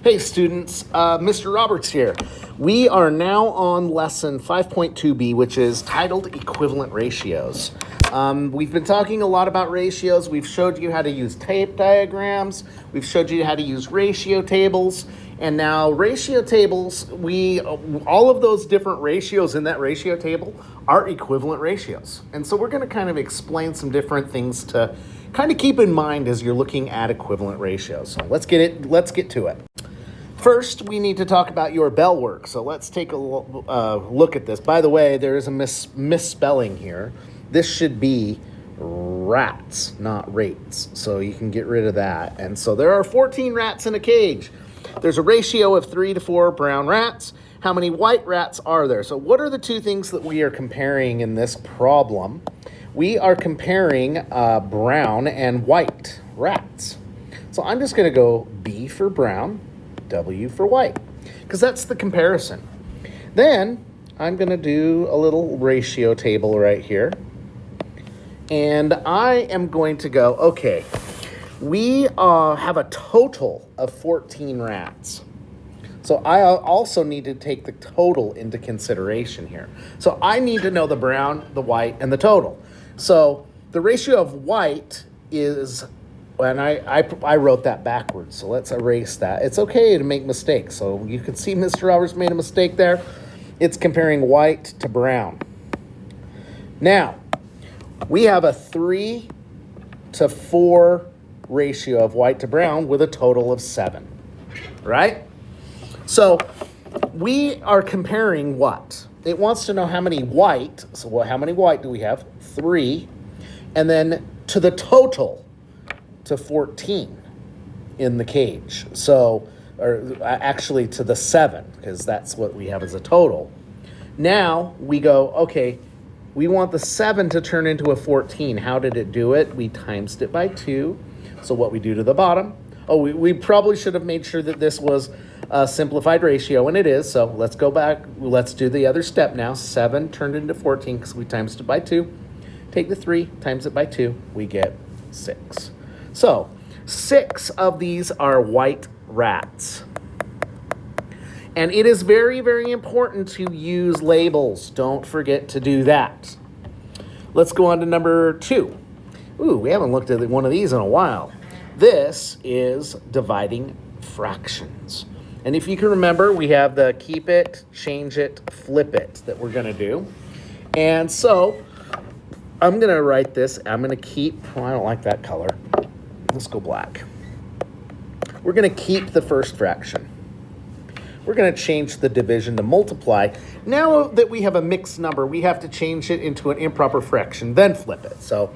Hey students, Mr. Roberts here. We are now on lesson 5.2b, which is titled Equivalent Ratios. We've been talking a lot about ratios. We've showed you how to use tape diagrams. We've showed you how to use ratio tables. And now ratio tables, all of those different ratios in that ratio table are equivalent ratios. And so we're going to kind of explain some different things to kind of keep in mind as you're looking at equivalent ratios. So let's get to it. First, we need to talk about your bell work. So let's take a look at this. By the way, there is a misspelling here. This should be rats, not rates. So you can get rid of that. And so there are 14 rats in a cage. There's a ratio of 3 to 4 brown rats. How many white rats are there? So what are the two things that we are comparing in this problem? We are comparing brown and white rats. So I'm just going to go B for brown, W for white, because that's the comparison. Then I'm going to do a little ratio table right here. And I am going to go, okay, we have a total of 14 rats. So I also need to take the total into consideration here. So I need to know the brown, the white, and the total. So the ratio of white is, and I wrote that backwards, so let's erase that. It's okay to make mistakes. So you can see Mr. Roberts made a mistake there. It's comparing white to brown. Now, we have a 3 to 4 ratio of white to brown with a total of 7, right? So we are comparing what? It wants to know how many white, so how many white do we have? 3, and then to the total, to 14 in the cage. So, or actually to the 7, because that's what we have as a total. Now we go, okay, we want the 7 to turn into a 14. How did it do it? We times it by 2. So what we do to the bottom, we probably should have made sure that this was a simplified ratio, and it is. So let's go back. Let's do the other step now. 7 turned into 14 because we times it by 2. Take the 3, times it by 2. We get 6. So 6 of these are white rats. And it is very, very important to use labels. Don't forget to do that. Let's go on to number 2. Ooh, we haven't looked at one of these in a while. This is dividing fractions. And if you can remember, we have the keep it, change it, flip it that we're going to do. And so I'm going to write this. I'm going to keep, I don't like that color. Let's go black. We're going to keep the first fraction. We're going to change the division to multiply. Now that we have a mixed number, we have to change it into an improper fraction, then flip it. So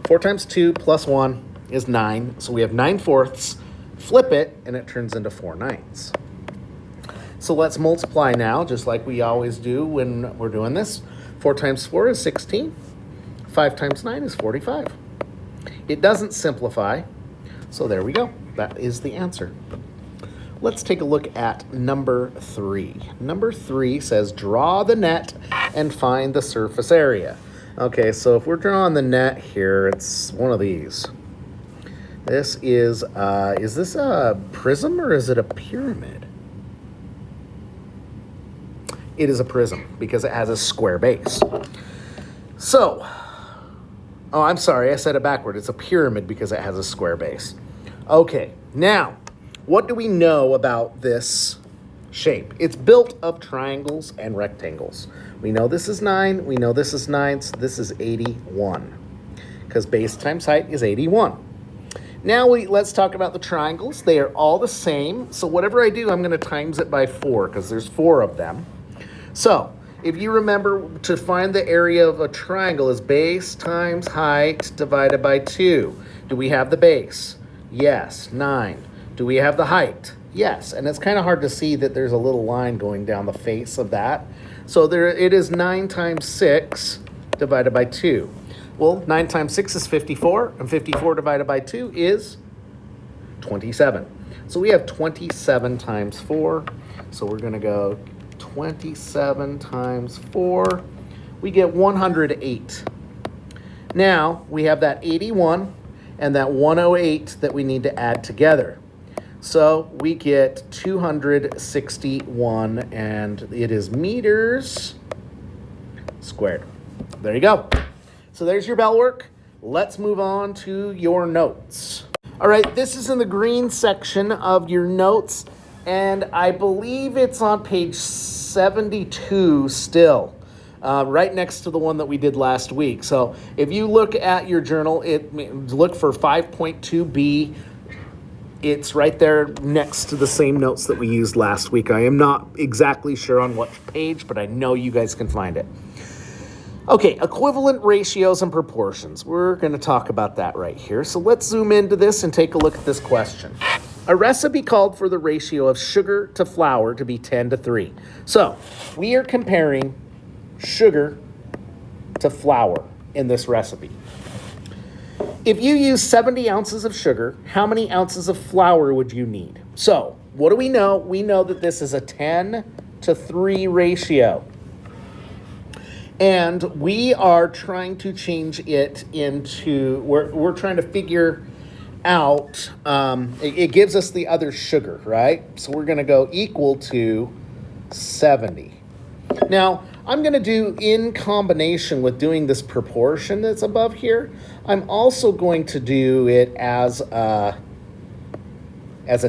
4 times 2 plus 1 is 9. So we have 9/4. Flip it, and it turns into 4/9. So let's multiply now, just like we always do when we're doing this. 4 times 4 is 16. 5 times 9 is 45. It doesn't simplify. So there we go. That is the answer. Let's take a look at number 3. Number 3 says, draw the net and find the surface area. Okay, so if we're drawing the net here, it's one of these. This is this a prism or is it a pyramid? It is a prism because it has a square base. So, oh, I'm sorry, I said it backward. It's a pyramid because it has a square base. Okay, now, what do we know about this shape? It's built of triangles and rectangles. We know this is 9. We know this is 9. So this is 81 because base times height is 81. Now let's talk about the triangles. They are all the same. So whatever I do, I'm going to times it by 4 because there's 4 of them. So if you remember, to find the area of a triangle is base times height divided by 2. Do we have the base? Yes, 9. Do we have the height? Yes, and it's kind of hard to see that there's a little line going down the face of that. So there it is 9 times 6 divided by 2. Well, 9 times 6 is 54, and 54 divided by 2 is 27. So we have 27 times 4. So we're going to go 27 times 4. We get 108. Now we have that 81 and that 108 that we need to add together. So we get 261, and it is meters squared. There you go. So there's your bell work. Let's move on to your notes. All right, this is in the green section of your notes, and I believe it's on page 72 still, right next to the one that we did last week. So if you look at your journal, look for 5.2b. It's right there next to the same notes that we used last week. I am not exactly sure on what page, but I know you guys can find it. Okay, equivalent ratios and proportions. We're going to talk about that right here. So let's zoom into this and take a look at this question. A recipe called for the ratio of sugar to flour to be 10:3. So we are comparing sugar to flour in this recipe. If you use 70 ounces of sugar, how many ounces of flour would you need? So what do we know? We know that this is a 10:3 ratio. And we are trying to change it into, we're trying to figure out, it gives us the other sugar, right? So we're going to go equal to 70. Now, I'm going to do, in combination with doing this proportion that's above here, I'm also going to do it as a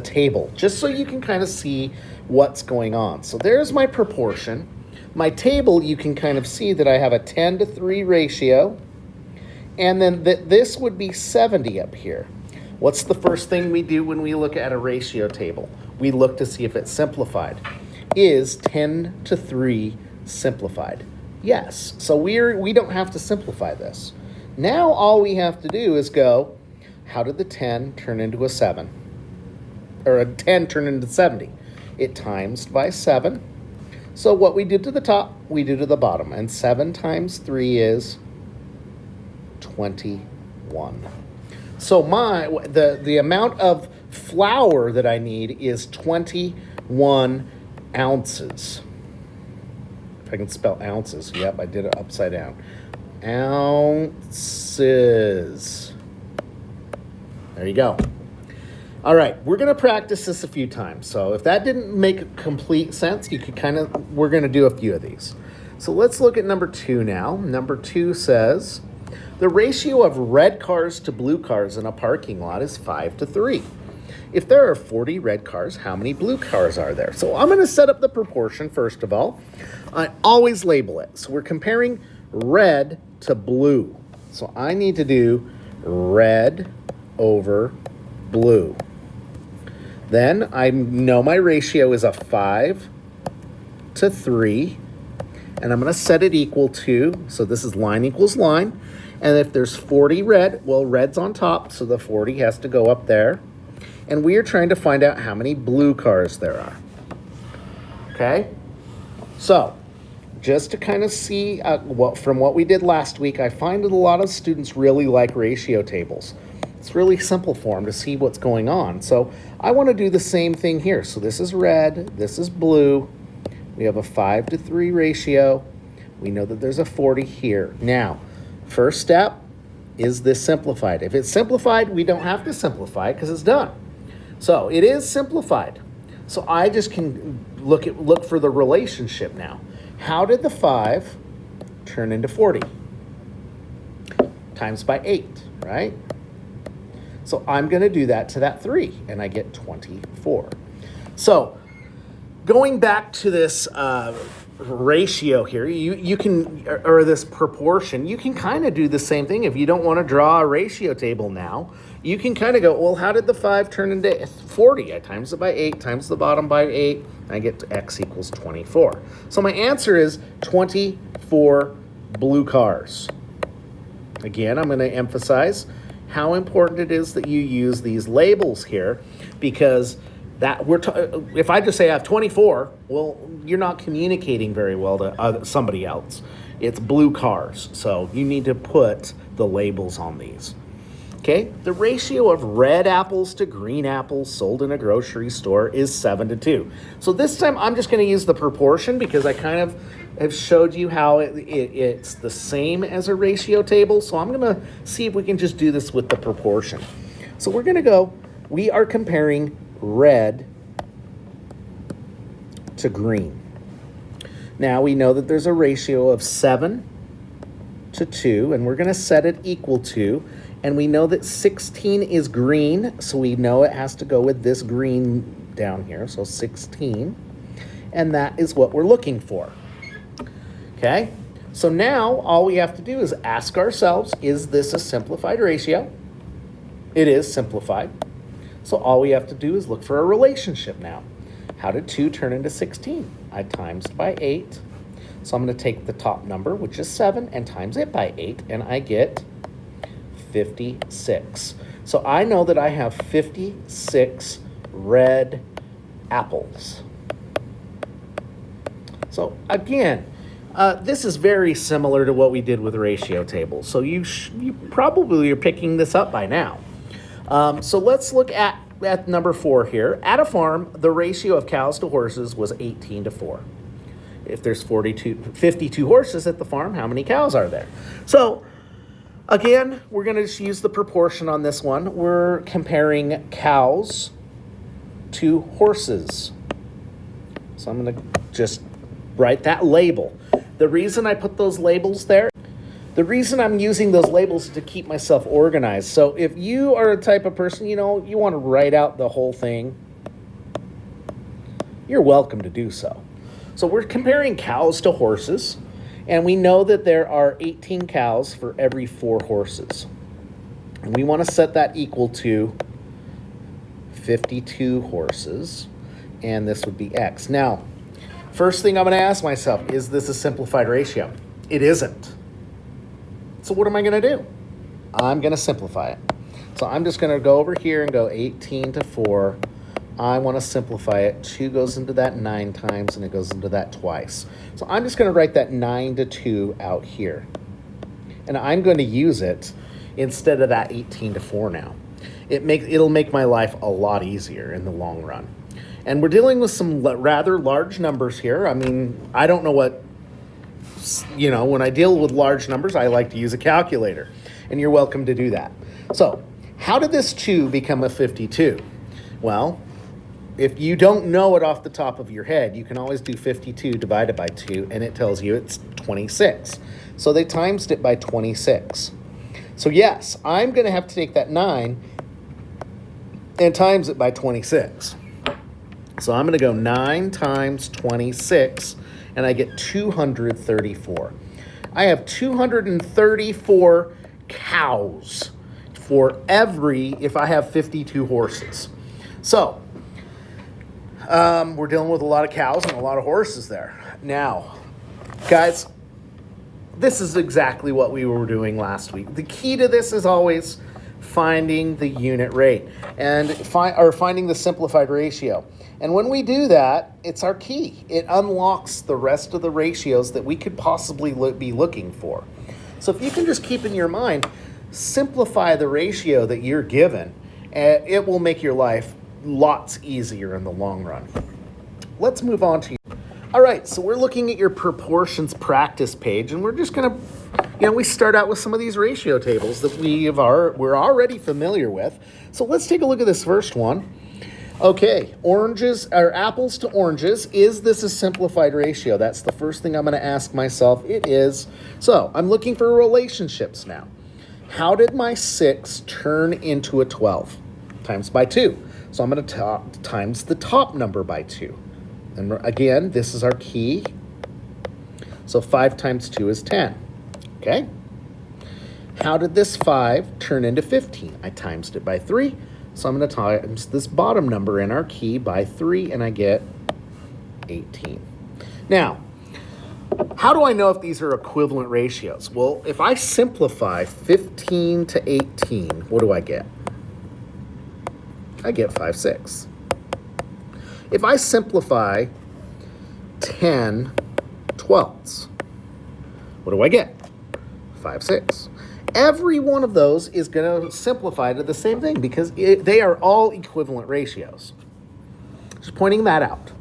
table, just so you can kind of see what's going on. So there's my proportion. My table, you can kind of see that I have a 10:3 ratio, and then this would be 70 up here. What's the first thing we do when we look at a ratio table? We look to see if it's simplified. Is 10:3 simplified? Yes. So we don't have to simplify this. Now all we have to do is go, how did the 10 turn into a 7? Or a 10 turn into 70? It times by 7. So what we did to the top, we do to the bottom. And 7 times 3 is 21. So the amount of flour that I need is 21 ounces. If I can spell ounces. Yep, I did it upside down. Ounces. There you go. All right, we're going to practice this a few times. So if that didn't make complete sense, you could we're going to do a few of these. So let's look at number 2 now. Number 2 says, the ratio of red cars to blue cars in a parking lot is 5:3. If there are 40 red cars, how many blue cars are there? So I'm going to set up the proportion first of all. I always label it. So we're comparing red to blue. So I need to do red over blue. Then I know my ratio is a 5:3, and I'm going to set it equal to, so this is line equals line, and if there's 40 red, well, red's on top, so the 40 has to go up there, and we are trying to find out how many blue cars there are. Okay? So, just to kind of see from what we did last week, I find that a lot of students really like ratio tables. It's really simple for them to see what's going on. So I want to do the same thing here. So this is red, this is blue. We have a 5:3 ratio. We know that there's a 40 here. Now, first step, is this simplified? If it's simplified, we don't have to simplify because it's done. So it is simplified. So I just can look for the relationship now. How did the 5 turn into 40? Times by 8, right? So I'm going to do that to that 3, and I get 24. So going back to this ratio here, you can, or this proportion, you can kind of do the same thing. If you don't want to draw a ratio table now, you can kind of go, well, how did the 5 turn into 40? I times it by 8, times the bottom by 8, I get to x equals 24. So my answer is 24 blue cars. Again, I'm going to emphasize how important it is that you use these labels here, because that if I just say I have 24, well, you're not communicating very well to somebody else. It's blue cars, so you need to put the labels on these. Okay, the ratio of red apples to green apples sold in a grocery store is 7:2. So this time I'm just going to use the proportion because I kind of have showed you how it's the same as a ratio table. So I'm going to see if we can just do this with the proportion. So we're going to go, we are comparing red to green. Now we know that there's a ratio of 7 to 2, and we're going to set it equal to, and we know that 16 is green, so we know it has to go with this green down here, so 16, and that is what we're looking for. Okay, so now all we have to do is ask ourselves, is this a simplified ratio? It is simplified. So all we have to do is look for a relationship now. How did 2 turn into 16? I times it by 8. So I'm going to take the top number, which is 7, and times it by 8, and I get 56. So I know that I have 56 red apples. So again, this is very similar to what we did with ratio tables. So you probably are picking this up by now. So let's look at number 4 here. At a farm, the ratio of cows to horses was 18 to 4. If there's 52 horses at the farm, how many cows are there? So again, we're going to just use the proportion on this one. We're comparing cows to horses. So I'm going to just write that label. The reason I put those labels there, the reason I'm using those labels is to keep myself organized. So if you are a type of person, you want to write out the whole thing, you're welcome to do so. So we're comparing cows to horses, and we know that there are 18 cows for every 4 horses. And we want to set that equal to 52 horses, and this would be X. Now, first thing I'm going to ask myself, is this a simplified ratio? It isn't. So what am I going to do? I'm going to simplify it. So I'm just going to go over here and go 18 to 4. I want to simplify it. 2 goes into that 9 times, and it goes into that twice. So I'm just going to write that 9 to 2 out here. And I'm going to use it instead of that 18 to 4 now. It'll make my life a lot easier in the long run. And we're dealing with some rather large numbers here. I mean, I don't know what, when I deal with large numbers, I like to use a calculator. And you're welcome to do that. So how did this 2 become a 52? Well, if you don't know it off the top of your head, you can always do 52 divided by 2, and it tells you it's 26. So they times it by 26. So yes, I'm going to have to take that 9 and times it by 26. So I'm going to go 9 times 26, and I get 234. I have 234 cows if I have 52 horses. So we're dealing with a lot of cows and a lot of horses there. Now, guys, this is exactly what we were doing last week. The key to this is always finding the unit rate and finding the simplified ratio. And when we do that, it's our key. It unlocks the rest of the ratios that we could possibly be looking for. So if you can just keep in your mind, simplify the ratio that you're given, it will make your life lots easier in the long run. Let's move on to all right, so we're looking at your proportions practice page, and we're just going to, we start out with some of these ratio tables that we're already familiar with. So let's take a look at this first one. Okay, apples to oranges. Is this a simplified ratio? That's the first thing I'm going to ask myself. It is. So I'm looking for relationships now. How did my 6 turn into a 12? Times by 2. So I'm going to times the top number by 2. And again, this is our key. So 5 times 2 is 10. Okay? How did this 5 turn into 15? I times it by 3. So I'm going to times this bottom number in our key by 3, and I get 18. Now, how do I know if these are equivalent ratios? Well, if I simplify 15 to 18, what do I get? I get 5/6. If I simplify 10 twelfths, what do I get? 5/6. Every one of those is going to simplify to the same thing because they are all equivalent ratios. Just pointing that out.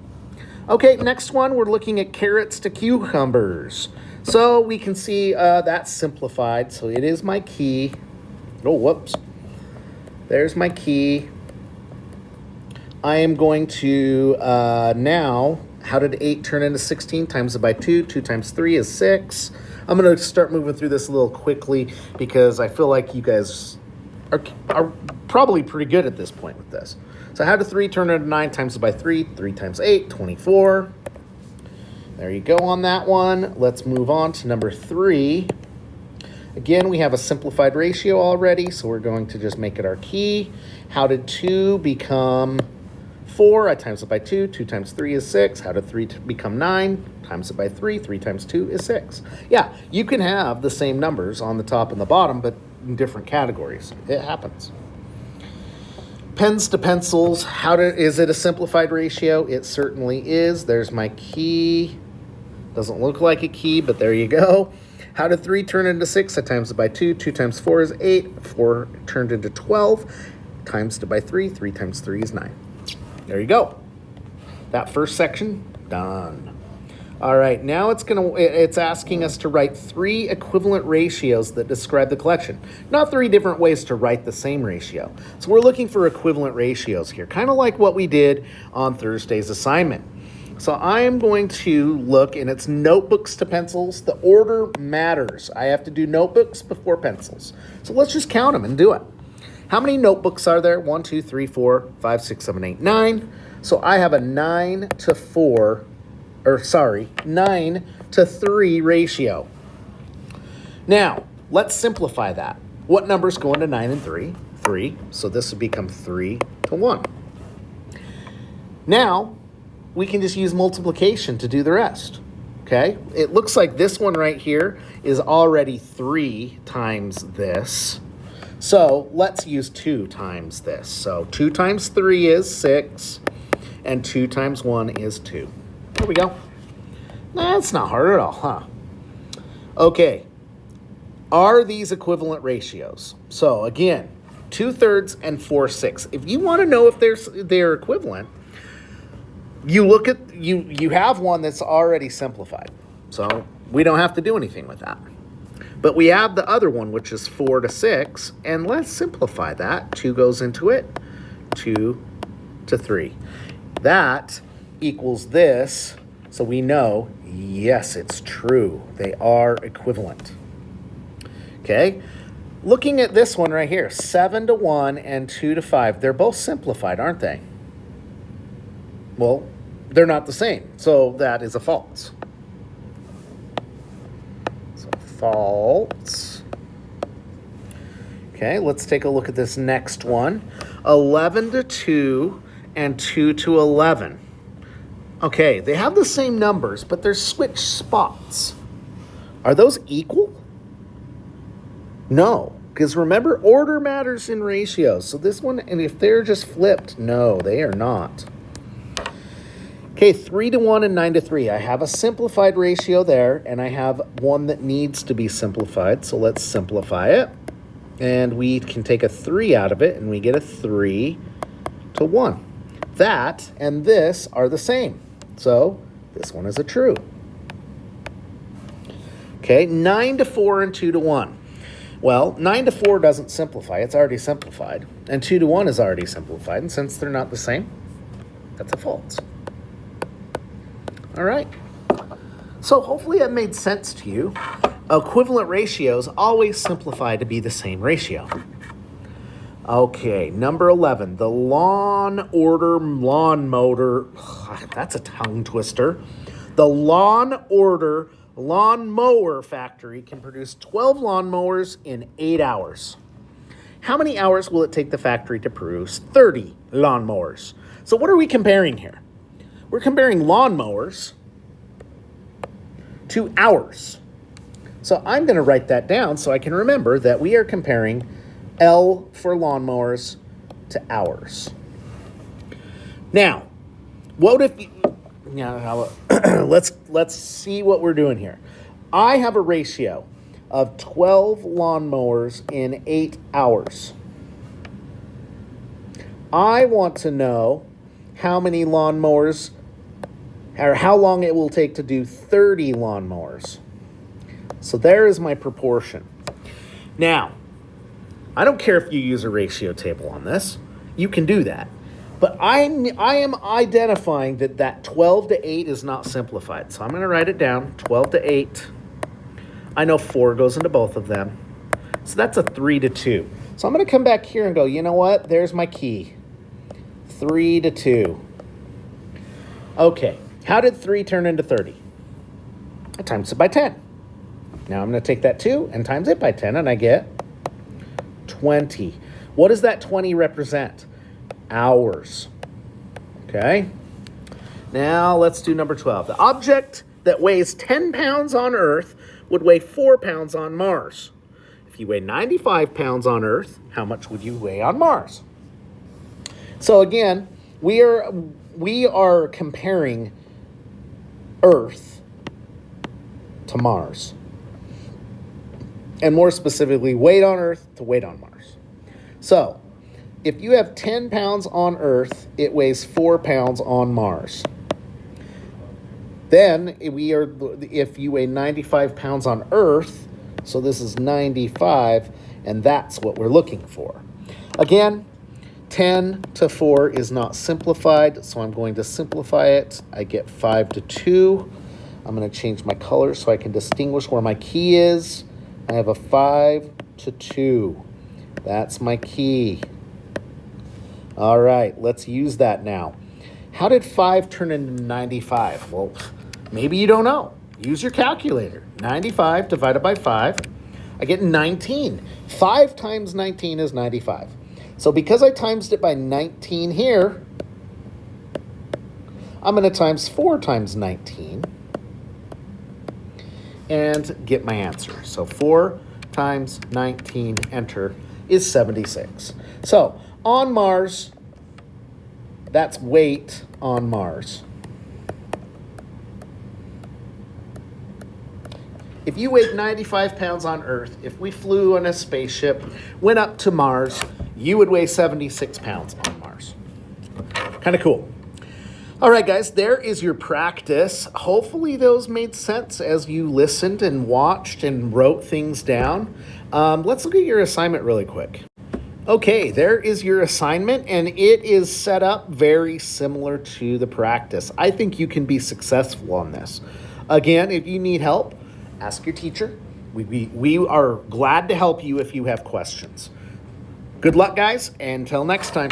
Okay, next one, we're looking at carrots to cucumbers. So we can see that's simplified. So it is my key. Oh, whoops. There's my key. I am going to now, how did 8 turn into 16? Times it by 2. 2 times 3 is 6. I'm going to start moving through this a little quickly because I feel like you guys are probably pretty good at this point with this. So how did 3 turn into 9? Times it by 3. 3 times 8, 24. There you go on that one. Let's move on to number 3. Again, we have a simplified ratio already, so we're going to just make it our key. How did 2 become 4? I times it by 2. 2 times 3 is 6. How did 3 become 9? Times it by 3. 3 times 2 is 6. Yeah, you can have the same numbers on the top and the bottom, but in different categories. It happens. Pens to pencils. Is it a simplified ratio? It certainly is. There's my key. Doesn't look like a key, but there you go. How did 3 turn into 6? I times it by 2. 2 times 4 is 8. 4 turned into 12. Times it by 3. 3 times 3 is 9. There you go. That first section, done. All right, now it's asking us to write 3 equivalent ratios that describe the collection. Not 3 different ways to write the same ratio. So we're looking for equivalent ratios here, kind of like what we did on Thursday's assignment. So I am going to look, and it's notebooks to pencils. The order matters. I have to do notebooks before pencils. So let's just count them and do it. How many notebooks are there? 1, 2, 3, 4, 5, 6, 7, 8, 9. So I have a 9 to 3 ratio. Now, let's simplify that. What numbers go into 9 and 3? 3. So this would become 3 to 1. Now, we can just use multiplication to do the rest, okay? It looks like this one right here is already 3 times this. So let's use 2 times this. So 2 times 3 is 6, and 2 times 1 is 2. There we go. That's not hard at all, huh? Okay, are these equivalent ratios? So again, 2/3 and 4/6. If you want to know if they're equivalent, you look at, you have one that's already simplified. So we don't have to do anything with that. But we have the other one, which is 4 to 6, and let's simplify that. 2 goes into it, 2 to 3. That equals this, so we know, yes, it's true. They are equivalent. Okay, looking at this one right here, 7 to 1 and 2 to 5, they're both simplified, aren't they? Well, they're not the same, so that is a false. So false. Okay, let's take a look at this next one. 11 to 2 and 2 to 11. Okay, they have the same numbers, but they're switched spots. Are those equal? No, because remember, order matters in ratios. So this one, and if they're just flipped, no, they are not. Okay, 3 to 1 and 9 to 3. I have a simplified ratio there, and I have one that needs to be simplified. So let's simplify it. And we can take a 3 out of it, and we get a 3 to 1. That and this are the same. So this one is a true. Okay, 9 to 4 and 2 to 1. Well, 9 to 4 doesn't simplify. It's already simplified. And 2 to 1 is already simplified. And since they're not the same, that's a false. All right. So hopefully that made sense to you. Equivalent ratios always simplify to be the same ratio. Okay, number 11, the lawn mower, that's a tongue twister. The lawn mower factory can produce 12 lawn mowers in 8 hours. How many hours will it take the factory to produce 30 lawn mowers? So what are we comparing here? We're comparing lawnmowers to hours. So I'm going to write that down so I can remember that we are comparing L for lawnmowers to hours. Now, what if you, let's see what we're doing here. I have a ratio of 12 lawnmowers in 8 hours. I want to know how many lawnmowers, or how long it will take to do 30 lawnmowers. So there is my proportion. Now, I don't care if you use a ratio table on this. You can do that. But I am identifying that 12 to 8 is not simplified. So I'm going to write it down, 12 to 8. I know 4 goes into both of them. So that's a 3 to 2. So I'm going to come back here and go, you know what? There's my key. 3 to 2. Okay, how did 3 turn into 30? I times it by 10. Now I'm going to take that 2 and times it by 10, and I get 20. What does that 20 represent? Hours. Okay? Now let's do number 12. The object that weighs 10 pounds on Earth would weigh 4 pounds on Mars. If you weigh 95 pounds on Earth, how much would you weigh on Mars? So again, we are comparing Earth to Mars. And more specifically, weight on Earth to weight on Mars. So, if you have 10 pounds on Earth, it weighs 4 pounds on Mars. Then, if you weigh 95 pounds on Earth, so this is 95, and that's what we're looking for. Again, 10 to 4 is not simplified, so I'm going to simplify it. I get 5 to 2. I'm going to change my color so I can distinguish where my key is. I have a 5 to 2. That's my key. All right, let's use that now. How did 5 turn into 95? Well, maybe you don't know. Use your calculator. 95 divided by 5, I get 19. 5 times 19 is 95. So because I times it by 19 here, I'm going to times 4 times 19 and get my answer. So 4 times 19, enter, is 76. So on Mars, that's weight on Mars. If you weighed 95 pounds on Earth, if we flew on a spaceship, went up to Mars, you would weigh 76 pounds on Mars. Kind of cool. All right, guys, there is your practice. Hopefully those made sense as you listened and watched and wrote things down. Let's look at your assignment really quick. Okay, there is your assignment, and it is set up very similar to the practice. I think you can be successful on this. Again, if you need help, ask your teacher. We are glad to help you if you have questions. Good luck, guys, and until next time.